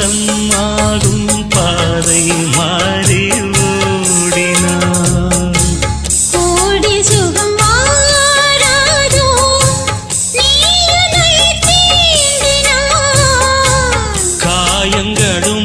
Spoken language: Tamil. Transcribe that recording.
காலமாகும் பாதை மாறி ஓடினான். கோடி சுகம் வாராதோ நீ என்னை தீண்டினாய். காயங்களும்